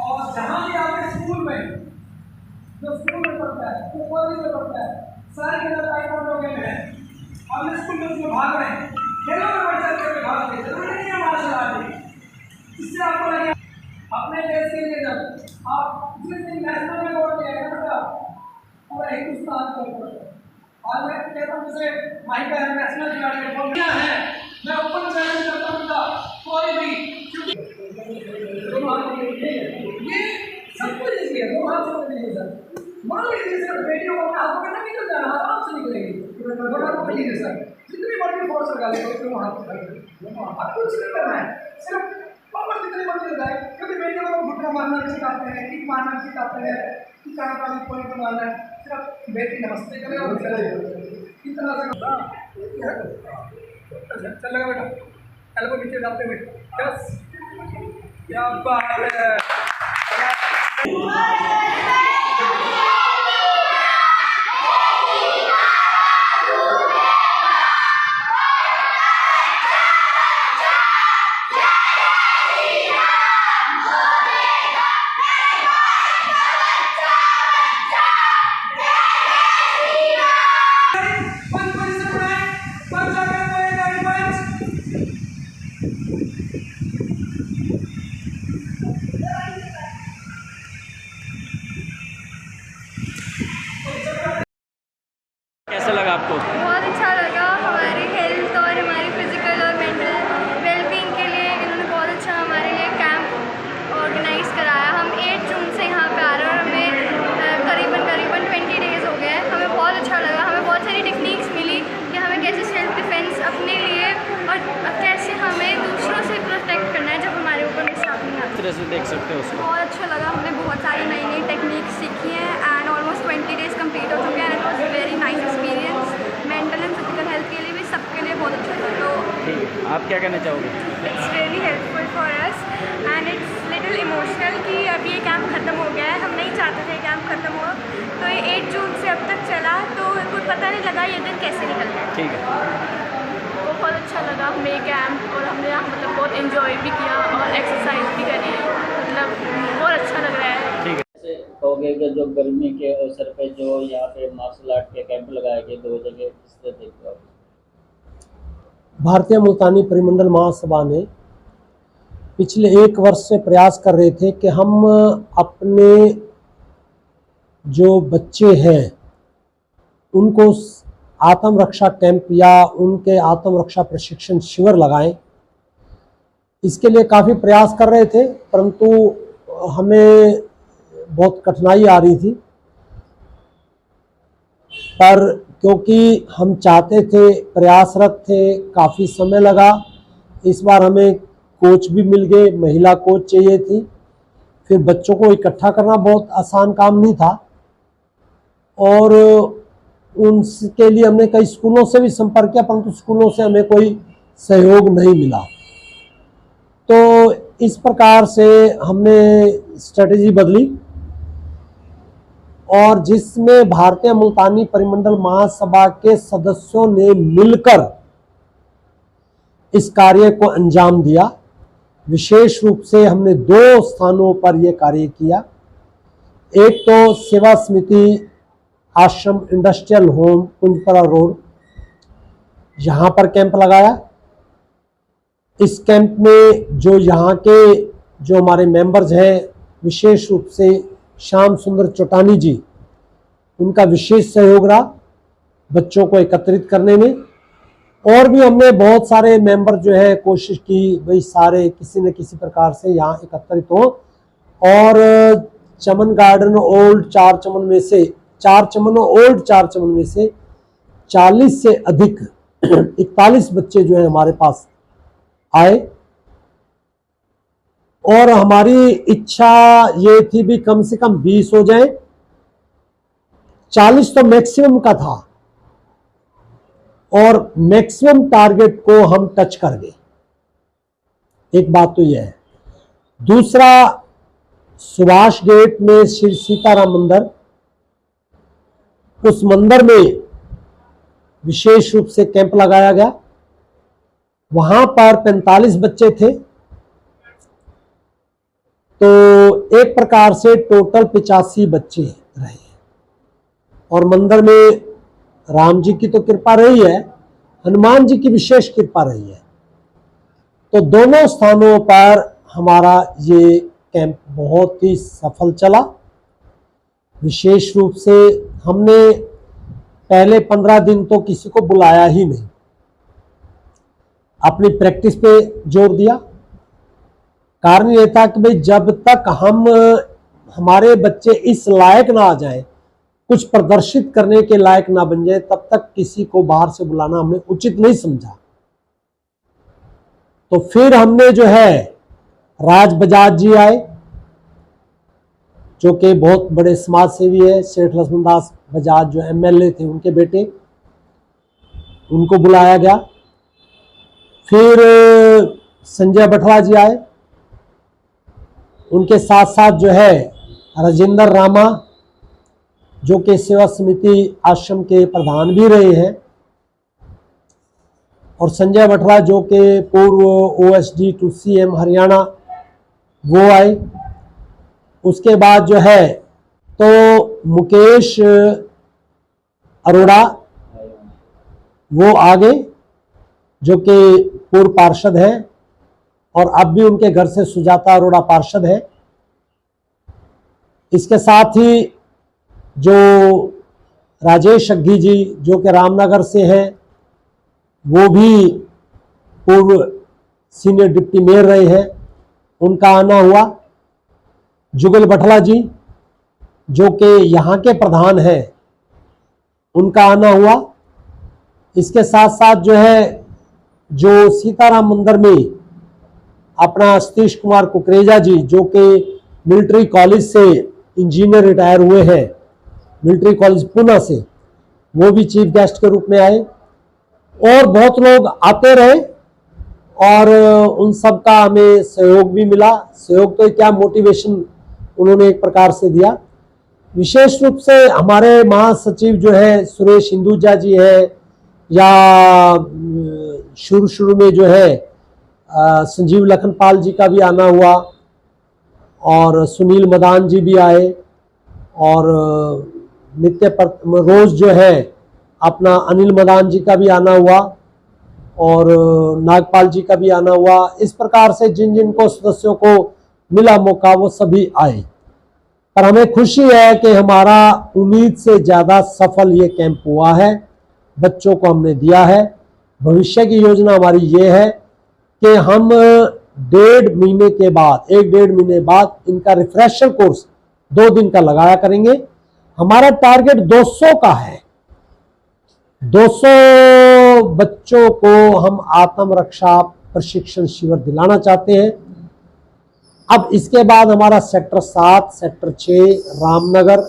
और जहाँ भी आपके स्कूल में, जो स्कूल में पढ़ता है, कॉलेज में पढ़ता है, सारे के अंदर टाइकोंडो गेम है। अपने स्कूल में उसमें भाग रहे हैं। खेलों में बढ़ चढ़ कर भाग ले, जरूरी नहीं है मार्शल आर्ट। इससे आपको लगे अपने देश के लिए जब आप जिस दिन नेशनल में वोट दिया बेटा पूरा हिंदुस्तान को और मैं कहता हूँ जैसे भाई का नेशनल खिलाड़ी बोलना है, मैं ओपन चैलेंज करता हूँ कोई भी, ये सब कुछ इसलिए दो हाथ से नहीं सर। मान लीजिए सर बेटियों को हाथ में निकल जाना आराम से निकलेगी, बड़ा को लीजिए सर जितनी बड़ी फोर्स लगा ले तो हाथ अब कुछ नहीं करना है, सिर्फ पावर जितनी बड़ी लगाए, क्योंकि बेटियों को घुटना मारना सिखाते हैं, किक मारना सिखाते हैं, किसान का भी पॉइंट मारना है, सिर्फ बेटी नमस्ते करे और चले इतना से चलेगा बेटा, एल्बो नीचे डालते हुए यस, क्या बात है। कैसा लगा आपको? बहुत अच्छा लगा। हमारी हेल्थ और हमारी फिजिकल और मेंटल वेलबींग के लिए इन्होंने बहुत अच्छा हमारे लिए कैंप ऑर्गेनाइज कराया। हम 8 जून से यहाँ पे आ रहे हैं और हमें करीबन 20 डेज़ हो गए हैं। हमें बहुत अच्छा लगा, हमें बहुत सारी टेक्निक्स मिली कि हमें कैसे सेल्फ डिफेंस अपने लिए और कैसे हमें दूसरों से प्रोटेक्ट करना है जब हमारे ऊपर मिसहैप नहीं आती। तरह से देख सकते हो उसको। बहुत अच्छा लगा, हमने बहुत सारी नई नई टेक्निक्स सीखी हैं एंड ऑलमोस्ट 20 डेज़ कंप्लीट हो चुके हैं and it was very nice experience. Mental and physical health के लिए भी, सबके लिए बहुत अच्छा था। तो ठीक है, आप क्या कहना चाहोगे? It's really helpful for us and it's little emotional कि अब ये कैंप ख़त्म हो गया है। हम नहीं चाहते थे कैंप ख़त्म हो, तो ये 8 जून से अब तक चला तो कुछ पता नहीं लगा ये दिन कैसे निकल गया। ठीक है, बहुत अच्छा लगा हमें ये कैंप और हमने यहाँ मतलब बहुत एंजॉय भी किया और एक्सरसाइज भी करी, मतलब बहुत अच्छा लग रहा है। ठीक है। से कहोगे कि जो गर्मी के अवसर पे जो यहाँ पे मार्शल आर्ट के कैंप लगाए गए 2 जगह, किस तरह देखते हो? भारतीय मुल्तानी परिमंडल महासभा ने पिछले 1 वर्ष से प्रयास कर रहे थे कि हम अपने जो बच्चे हैं उनको आत्मरक्षा कैंप या उनके आत्मरक्षा प्रशिक्षण शिविर लगाएं। इसके लिए काफ़ी प्रयास कर रहे थे, परंतु हमें बहुत कठिनाई आ रही थी। पर क्योंकि हम चाहते थे, प्रयासरत थे, काफ़ी समय लगा। इस बार हमें कोच भी मिल गए, महिला कोच चाहिए थी। फिर बच्चों को इकट्ठा करना बहुत आसान काम नहीं था और उनके लिए हमने कई स्कूलों से भी संपर्क किया, परंतु स्कूलों से हमें कोई सहयोग नहीं मिला। तो इस प्रकार से हमने स्ट्रेटजी बदली और जिसमें भारतीय मुल्तानी परिमंडल महासभा के सदस्यों ने मिलकर इस कार्य को अंजाम दिया। विशेष रूप से हमने 2 स्थानों पर यह कार्य किया। एक तो सेवा समिति आश्रम इंडस्ट्रियल होम कुंजपरा रोड, यहाँ पर कैंप लगाया। इस कैंप में जो यहाँ के जो हमारे मेंबर्स हैं, विशेष रूप से श्याम सुंदर चौटानी जी, उनका विशेष सहयोग रहा बच्चों को एकत्रित करने में। और भी हमने बहुत सारे मेंबर जो है कोशिश की भाई सारे किसी न किसी प्रकार से यहाँ एकत्रित हो और चमन गार्डन ओल्ड 4 चमन में से 4 चमन ओल्ड 4 चमन में से 40 से अधिक 41 बच्चे जो है हमारे पास आए और हमारी इच्छा ये थी भी कम से कम 20 हो जाए। 40 तो मैक्सिमम का था और मैक्सिमम टारगेट को हम टच कर गए। एक बात तो यह है। दूसरा, सुभाष गेट में श्री सीताराम मंदिर, उस मंदिर में विशेष रूप से कैंप लगाया गया। वहां पर 45 बच्चे थे, तो एक प्रकार से टोटल 85 बच्चे रहे और मंदिर में राम जी की तो कृपा रही है, हनुमान जी की विशेष कृपा रही है। तो दोनों स्थानों पर हमारा ये कैंप बहुत ही सफल चला। विशेष रूप से हमने पहले 15 दिन तो किसी को बुलाया ही नहीं, अपनी प्रैक्टिस पे जोर दिया। कारण ये था कि भाई जब तक हमारे बच्चे इस लायक ना आ जाएं, कुछ प्रदर्शित करने के लायक ना बन जाए, तब तक किसी को बाहर से बुलाना हमने उचित नहीं समझा। तो फिर हमने जो है राज बजाज जी आए, जो कि बहुत बड़े समाज सेवी है, सेठ लक्ष्मण दास बजाज जो एमएलए थे उनके बेटे, उनको बुलाया गया। फिर संजय बठला जी आए, उनके साथ साथ जो है राजेंद्र रामा जो कि सेवा समिति आश्रम के प्रधान भी रहे हैं, और संजय बठला जो कि पूर्व OSD टू CM हरियाणा वो आए। उसके बाद जो है तो मुकेश अरोड़ा वो आगे, जो कि पूर्व पार्षद हैं और अब भी उनके घर से सुजाता अरोड़ा पार्षद है। इसके साथ ही जो राजेश अग्गी जी जो कि रामनगर से हैं, वो भी पूर्व सीनियर डिप्टी मेयर रहे हैं, उनका आना हुआ। जुगल बठला जी जो कि यहाँ के प्रधान हैं, उनका आना हुआ। इसके साथ साथ जो है जो सीताराम मंदिर में अपना सतीश कुमार कुकरेजा जी जो कि मिलिट्री कॉलेज से इंजीनियर रिटायर हुए हैं, मिलिट्री कॉलेज पुणे से, वो भी चीफ गेस्ट के रूप में आए। और बहुत लोग आते रहे और उन सब का हमें सहयोग भी मिला। सहयोग तो क्या, मोटिवेशन उन्होंने एक प्रकार से दिया। विशेष रूप से हमारे महासचिव जो है सुरेश हिंदुजा जी है, या शुरू में जो है संजीव लखनपाल जी का भी आना हुआ, और सुनील मदान जी भी आए, और रोज जो है अपना अनिल मदान जी का भी आना हुआ, और नागपाल जी का भी आना हुआ। इस प्रकार से जिन जिन को सदस्यों को मिला मौका वो सभी आए। पर हमें खुशी है कि हमारा उम्मीद से ज़्यादा सफल ये कैंप हुआ है, बच्चों को हमने दिया है। भविष्य की योजना हमारी ये है कि हम 1.5 महीने के बाद, 1-1.5 महीने बाद इनका रिफ्रेशर कोर्स 2 दिन का लगाया करेंगे। हमारा टारगेट 200 का है। 200 बच्चों को हम आत्मरक्षा प्रशिक्षण शिविर दिलाना चाहते हैं। अब इसके बाद हमारा सेक्टर 7, सेक्टर 6, रामनगर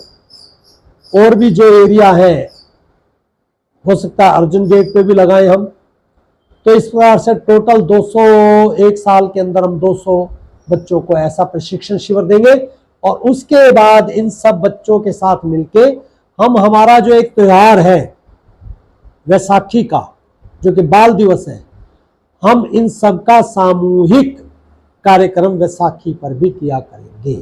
और भी जो एरिया है, हो सकता है अर्जुन गेट पे भी लगाएं हम। तो इस प्रकार से टोटल 200, एक साल के अंदर हम 200 बच्चों को ऐसा प्रशिक्षण शिविर देंगे। और उसके बाद इन सब बच्चों के साथ मिलके हम हमारा जो एक त्योहार है वैसाखी का, जो कि बाल दिवस है, हम इन सब का सामूहिक कार्यक्रम वैसाखी पर भी किया करेंगे।